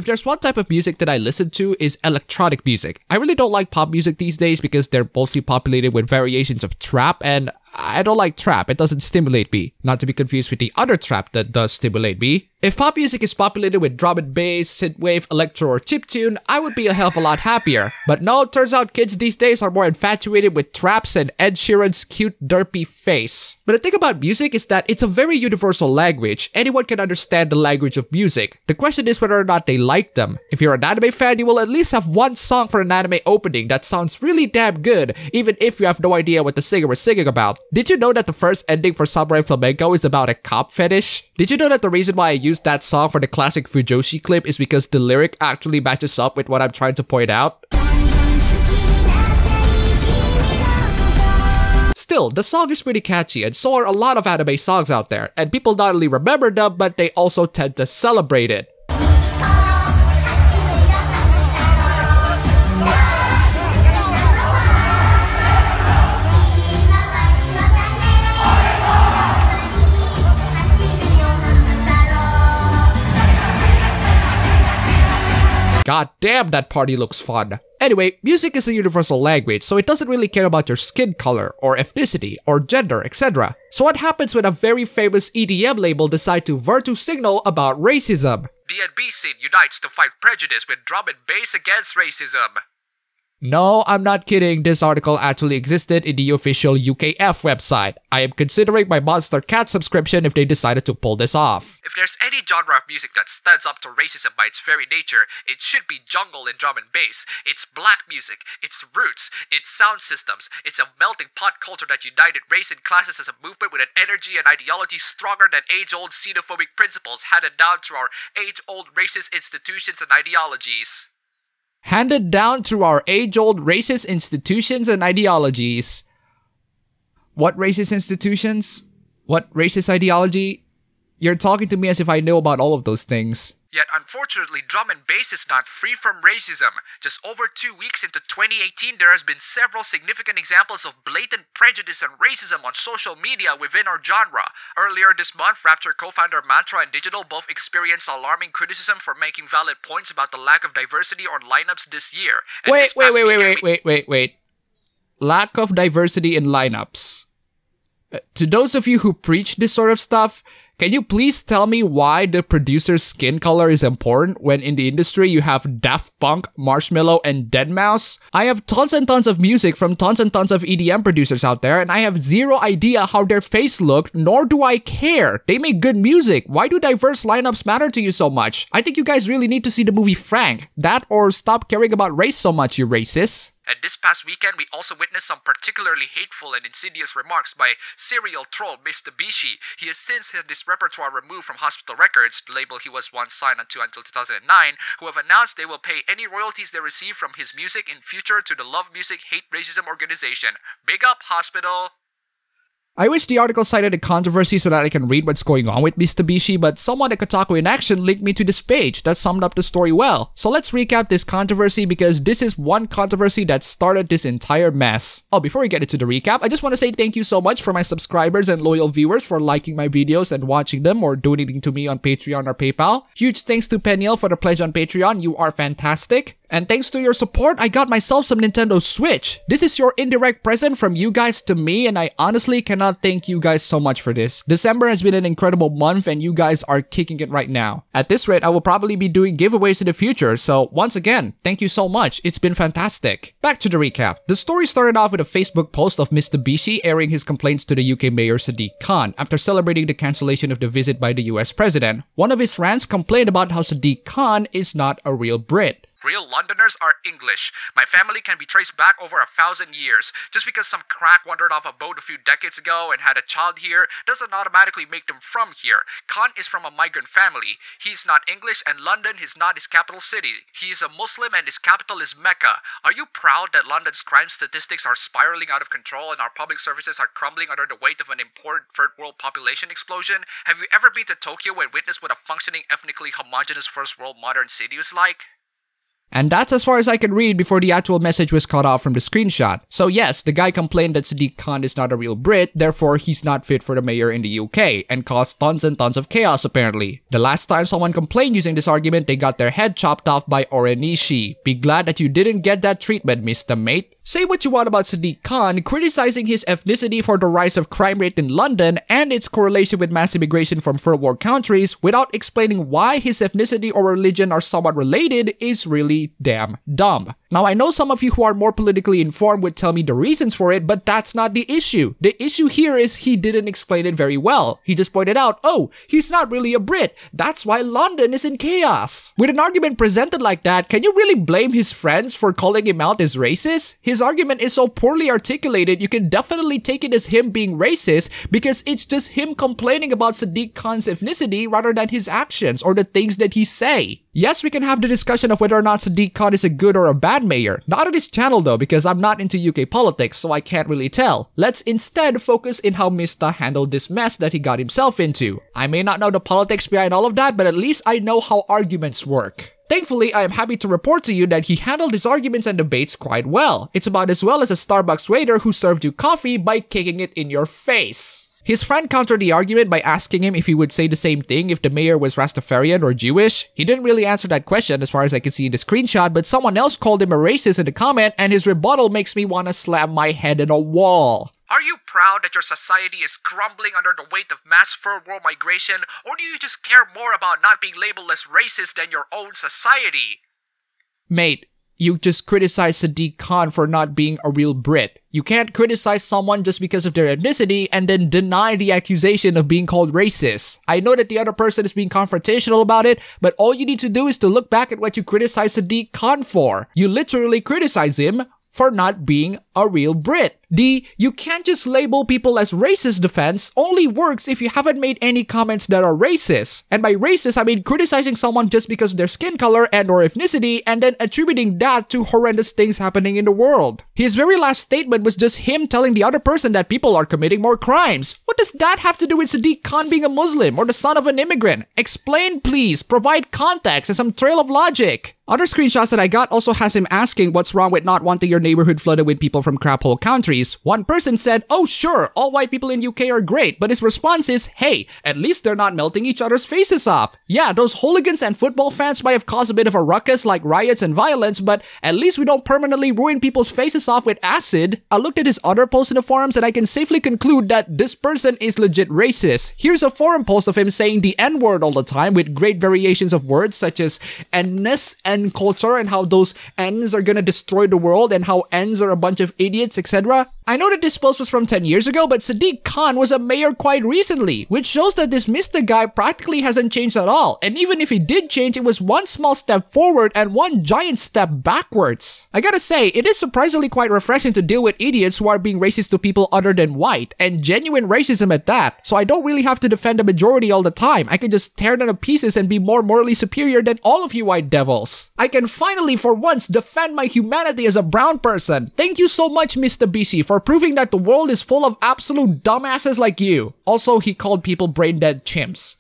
If there's one type of music that I listen to is electronic music. I really don't like pop music these days because they're mostly populated with variations of trap, and I don't like trap. It doesn't stimulate me. Not to be confused with the other trap that does stimulate me. If pop music is populated with drum and bass, synthwave, electro, or chiptune, I would be a hell of a lot happier. But no, it turns out kids these days are more infatuated with traps and Ed Sheeran's cute derpy face. But the thing about music is that it's a very universal language. Anyone can understand the language of music. The question is whether or not they like them. If you're an anime fan, you will at least have one song for an anime opening that sounds really damn good, even if you have no idea what the singer was singing about. Did you know that the first ending for Samurai Flamenco is about a cop fetish? Did you know that the reason why I used that song for the classic Fujoshi clip is because the lyric actually matches up with what I'm trying to point out? Still, the song is pretty catchy, and so are a lot of anime songs out there, and people not only remember them, but they also tend to celebrate it. God damn, that party looks fun. Anyway, music is a universal language, so it doesn't really care about your skin color, or ethnicity, or gender, etc. So what happens when a very famous EDM label decide to virtue signal about racism? DNB scene unites to fight prejudice with drum and bass against racism. No, I'm not kidding. This article actually existed in the official UKF website. I am considering my Monster Cat subscription if they decided to pull this off. If there's any genre of music that stands up to racism by its very nature, it should be jungle and drum and bass. It's black music, it's roots, it's sound systems, it's a melting pot culture that united race and classes as a movement with an energy and ideology stronger than age-old xenophobic principles handed down through our age-old racist institutions and ideologies. Handed down through our age-old racist institutions and ideologies. What racist institutions? What racist ideology? You're talking to me as if I know about all of those things. Yet unfortunately, drum and bass is not free from racism. Just over 2 weeks into 2018, there has been several significant examples of blatant prejudice and racism on social media within our genre. Earlier this month, Rapture co-founder Mantra and Digital both experienced alarming criticism for making valid points about the lack of diversity on lineups this year. And Wait. Lack of diversity in lineups. To those of you who preach this sort of stuff, can you please tell me why the producer's skin color is important when in the industry you have Daft Punk, Marshmello, and Deadmau5? I have tons and tons of music from tons and tons of EDM producers out there, and I have zero idea how their face looked, nor do I care. They make good music. Why do diverse lineups matter to you so much? I think you guys really need to see the movie Frank. That or stop caring about race so much, you racists. And this past weekend, we also witnessed some particularly hateful and insidious remarks by serial troll Mistabishi. He has since had his repertoire removed from Hospital Records, the label he was once signed until 2009, who have announced they will pay any royalties they receive from his music in future to the Love Music Hate Racism organization. Big up, Hospital! I wish the article cited a controversy so that I can read what's going on with Mistabishi, but someone at Kotaku in Action linked me to this page that summed up the story well. So let's recap this controversy because this is one controversy that started this entire mess. Oh, before we get into the recap, I just want to say thank you so much for my subscribers and loyal viewers for liking my videos and watching them or donating to me on Patreon or PayPal. Huge thanks to Peniel for the pledge on Patreon, you are fantastic. And thanks to your support, I got myself some Nintendo Switch. This is your indirect present from you guys to me, and I honestly cannot thank you guys so much for this. December has been an incredible month, and you guys are kicking it right now. At this rate, I will probably be doing giveaways in the future, so once again, thank you so much. It's been fantastic. Back to the recap. The story started off with a Facebook post of Mistabishi airing his complaints to the UK Mayor Sadiq Khan after celebrating the cancellation of the visit by the US President. One of his rants complained about how Sadiq Khan is not a real Brit. Real Londoners are English. My family can be traced back over 1,000 years. Just because some crack wandered off a boat a few decades ago and had a child here doesn't automatically make them from here. Khan is from a migrant family. He's not English and London is not his capital city. He is a Muslim and his capital is Mecca. Are you proud that London's crime statistics are spiraling out of control and our public services are crumbling under the weight of an important third world population explosion? Have you ever been to Tokyo and witnessed what a functioning ethnically homogeneous first world modern city is like? And that's as far as I could read before the actual message was cut off from the screenshot. So yes, the guy complained that Sadiq Khan is not a real Brit, therefore he's not fit for the mayor in the UK, and caused tons and tons of chaos apparently. The last time someone complained using this argument, they got their head chopped off by Orenishi. Be glad that you didn't get that treatment, Mr. Mate. Say what you want about Sadiq Khan, criticizing his ethnicity for the rise of crime rate in London and its correlation with mass immigration from third world countries without explaining why his ethnicity or religion are somewhat related is really damn dumb. Now, I know some of you who are more politically informed would tell me the reasons for it, but that's not the issue. The issue here is he didn't explain it very well. He just pointed out, oh, he's not really a Brit. That's why London is in chaos. With an argument presented like that, can you really blame his friends for calling him out as racist? His argument is so poorly articulated, you can definitely take it as him being racist because it's just him complaining about Sadiq Khan's ethnicity rather than his actions or the things that he say. Yes, we can have the discussion of whether or not Sadiq Khan is a good or a bad mayor. Not on this channel though, because I'm not into UK politics, so I can't really tell. Let's instead focus in how Mista handled this mess that he got himself into. I may not know the politics behind all of that, but at least I know how arguments work. Thankfully, I am happy to report to you that he handled his arguments and debates quite well. It's about as well as a Starbucks waiter who served you coffee by kicking it in your face. His friend countered the argument by asking him if he would say the same thing if the mayor was Rastafarian or Jewish. He didn't really answer that question as far as I can see in the screenshot, but someone else called him a racist in the comment, and his rebuttal makes me want to slam my head in a wall. Are you proud that your society is crumbling under the weight of mass third world migration, or do you just care more about not being labeled as racist than your own society? Mate, you just criticized Sadiq Khan for not being a real Brit. You can't criticize someone just because of their ethnicity and then deny the accusation of being called racist. I know that the other person is being confrontational about it, but all you need to do is to look back at what you criticized Sadiq Khan for. You literally criticize him for not being a real Brit. The "you can't just label people as racist" defense only works if you haven't made any comments that are racist. And by racist, I mean criticizing someone just because of their skin color and or ethnicity and then attributing that to horrendous things happening in the world. His very last statement was just him telling the other person that people are committing more crimes. What does that have to do with Sadiq Khan being a Muslim or the son of an immigrant? Explain please, provide context and some trail of logic. Other screenshots that I got also has him asking what's wrong with not wanting your neighborhood flooded with people from crap hole countries. One person said, oh sure, all white people in UK are great, but his response is, hey, at least they're not melting each other's faces off. Yeah, those hooligans and football fans might have caused a bit of a ruckus like riots and violence, but at least we don't permanently ruin people's faces off with acid. I looked at his other posts in the forums and I can safely conclude that this person is legit racist. Here's a forum post of him saying the N-word all the time with great variations of words such as N-ness and culture and how those N's are gonna destroy the world and how N's are a bunch of idiots, etc. I know that this post was from 10 years ago, but Sadiq Khan was a mayor quite recently, which shows that this Mr. guy practically hasn't changed at all. And even if he did change, it was one small step forward and one giant step backwards. I gotta say, it is surprisingly quite refreshing to deal with idiots who are being racist to people other than white, and genuine racism at that. So I don't really have to defend the majority all the time. I can just tear them to pieces and be more morally superior than all of you white devils. I can finally, for once, defend my humanity as a brown person. Thank you so much, Mistabishi, for proving that the world is full of absolute dumbasses like you. Also, he called people brain-dead chimps.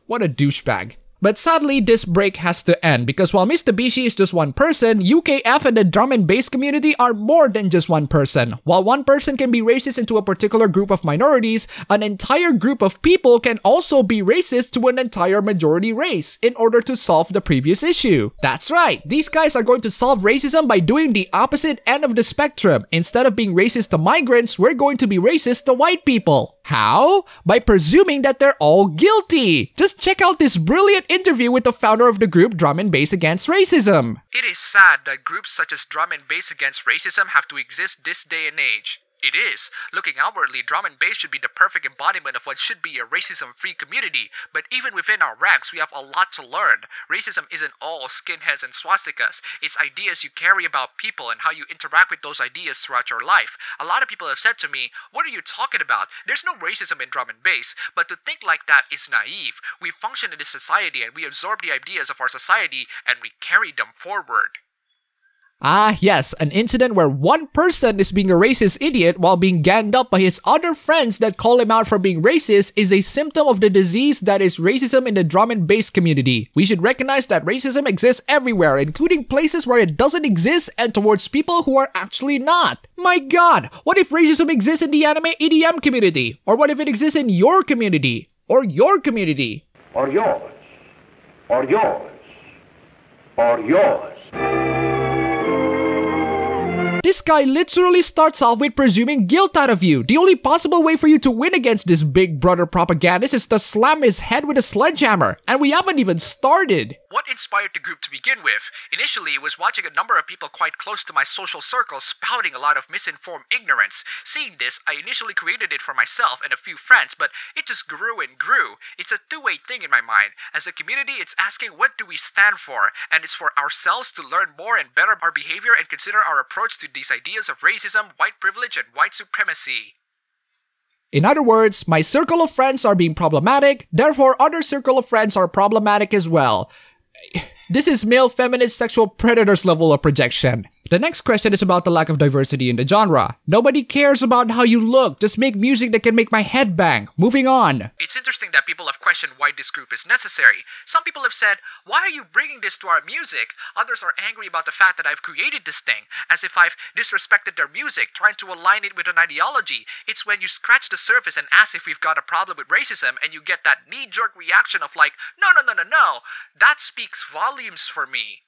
What a douchebag. But sadly, this break has to end because while Mistabishi is just one person, UKF and the drum and bass community are more than just one person. While one person can be racist into a particular group of minorities, an entire group of people can also be racist to an entire majority race in order to solve the previous issue. That's right, these guys are going to solve racism by doing the opposite end of the spectrum. Instead of being racist to migrants, we're going to be racist to white people. How? By presuming that they're all guilty. Just check out this brilliant interview with the founder of the group Drum and Bass Against Racism. It is sad that groups such as Drum and Bass Against Racism have to exist this day and age. It is. Looking outwardly, drum and bass should be the perfect embodiment of what should be a racism-free community, but even within our ranks, we have a lot to learn. Racism isn't all skinheads and swastikas. It's ideas you carry about people and how you interact with those ideas throughout your life. A lot of people have said to me, what are you talking about? There's no racism in drum and bass, but to think like that is naive. We function in this society and we absorb the ideas of our society and we carry them forward. Ah, yes, an incident where one person is being a racist idiot while being ganged up by his other friends that call him out for being racist is a symptom of the disease that is racism in the drum and bass community. We should recognize that racism exists everywhere, including places where it doesn't exist and towards people who are actually not. My god, what if racism exists in the anime EDM community? Or what if it exists in your community? Or your community? Or yours. Or yours. Or yours. This guy literally starts off with presuming guilt out of you. The only possible way for you to win against this big brother propagandist is to slam his head with a sledgehammer. And we haven't even started. What inspired the group to begin with? Initially, it was watching a number of people quite close to my social circle spouting a lot of misinformed ignorance. Seeing this, I initially created it for myself and a few friends, but it just grew and grew. It's a two-way thing in my mind. As a community, it's asking what do we stand for, and it's for ourselves to learn more and better our behavior and consider our approach to these ideas of racism, white privilege, and white supremacy. In other words, my circle of friends are being problematic, therefore other circle of friends are problematic as well. This is male feminist sexual predators level of projection. The next question is about the lack of diversity in the genre. Nobody cares about how you look, just make music that can make my head bang. Moving on. It's interesting that people have questioned why this group is necessary. Some people have said, why are you bringing this to our music? Others are angry about the fact that I've created this thing, as if I've disrespected their music, trying to align it with an ideology. It's when you scratch the surface and ask if we've got a problem with racism and you get that knee-jerk reaction of like, no. That speaks volumes for me.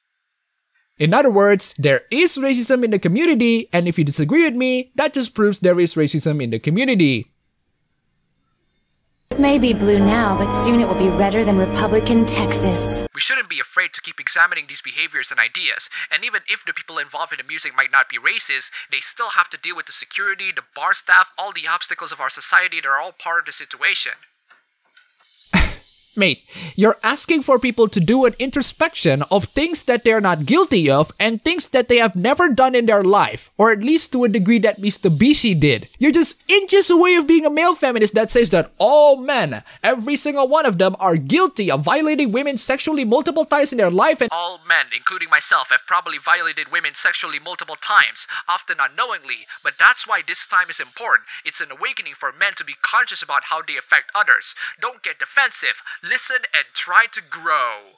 In other words, there is racism in the community, and if you disagree with me, that just proves there is racism in the community. It may be blue now, but soon it will be redder than Republican Texas. We shouldn't be afraid to keep examining these behaviors and ideas, and even if the people involved in the music might not be racist, they still have to deal with the security, the bar staff, all the obstacles of our society that are all part of the situation. Mate, you're asking for people to do an introspection of things that they're not guilty of and things that they have never done in their life, or at least to a degree that Mistabishi did. You're just inches away of being a male feminist that says that all men, every single one of them, are guilty of violating women sexually multiple times in their life, and all men, including myself, have probably violated women sexually multiple times, often unknowingly, but that's why this time is important. It's an awakening for men to be conscious about how they affect others. Don't get defensive. Listen and try to grow.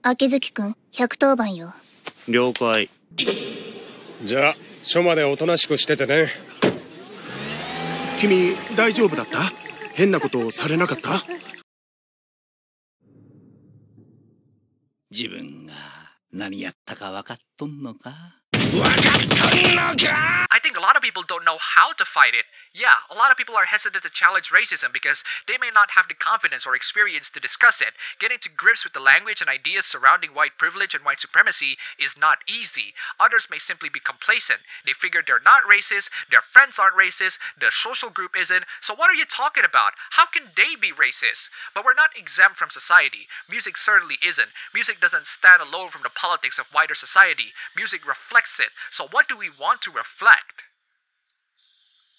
秋月くん、110番よ。了解。じゃあ、署までおとなしくしててね。君、大丈夫だった？変なことされなかった？自分が何やったか分かっとんのか？ I think a lot of people don't know how to fight it. Yeah, a lot of people are hesitant to challenge racism because they may not have the confidence or experience to discuss it. Getting to grips with the language and ideas surrounding white privilege and white supremacy is not easy. Others may simply be complacent. They figure they're not racist, their friends aren't racist, the social group isn't, so what are you talking about? How can they be racist? But we're not exempt from society. Music certainly isn't. Music doesn't stand alone from the politics of wider society. Music reflects it. So what do we want to reflect?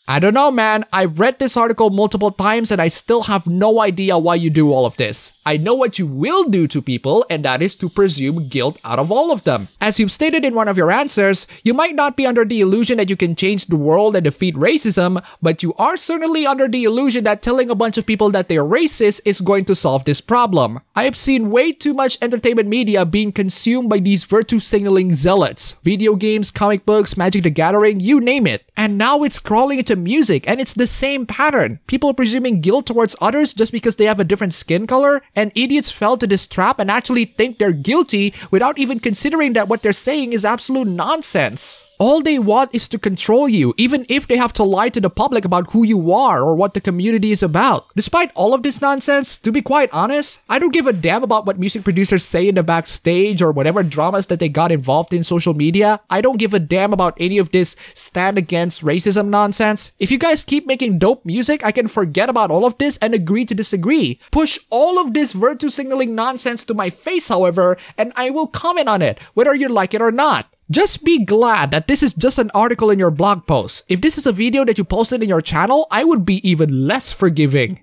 I don't know, man. I've read this article multiple times and I still have no idea why you do all of this. I know what you will do to people, and that is to presume guilt out of all of them. As you've stated in one of your answers, you might not be under the illusion that you can change the world and defeat racism, but you are certainly under the illusion that telling a bunch of people that they're racist is going to solve this problem. I have seen way too much entertainment media being consumed by these virtue signaling zealots. Video games, comic books, Magic the Gathering, you name it. And now it's crawling into music, and it's the same pattern. People presuming guilt towards others just because they have a different skin color, and idiots fell to this trap and actually think they're guilty without even considering that what they're saying is absolute nonsense. All they want is to control you, even if they have to lie to the public about who you are or what the community is about. Despite all of this nonsense, to be quite honest, I don't give a damn about what music producers say in the backstage or whatever dramas that they got involved in social media. I don't give a damn about any of this stand against racism nonsense. If you guys keep making dope music, I can forget about all of this and agree to disagree. Push all of this virtue signaling nonsense to my face, however, and I will comment on it, whether you like it or not. Just be glad that this is just an article in your blog post. If this is a video that you posted in your channel, I would be even less forgiving.